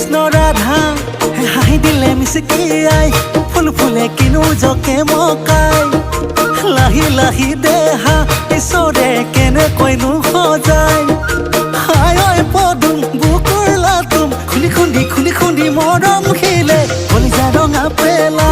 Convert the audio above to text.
কৃষ্ণ ৰাধা হাঁহি দিলে মিচিকিয়াই ফুল ফুলে কিনো জকে মকাই লাহি লাহি দেহা ঈশ্বৰে কেনেকৈনো সজাই হাই ঐ পদুম বুকুৰ লাতুম খুলি খুন্দি মৰম খিলে কলিজা ৰঙা পেলা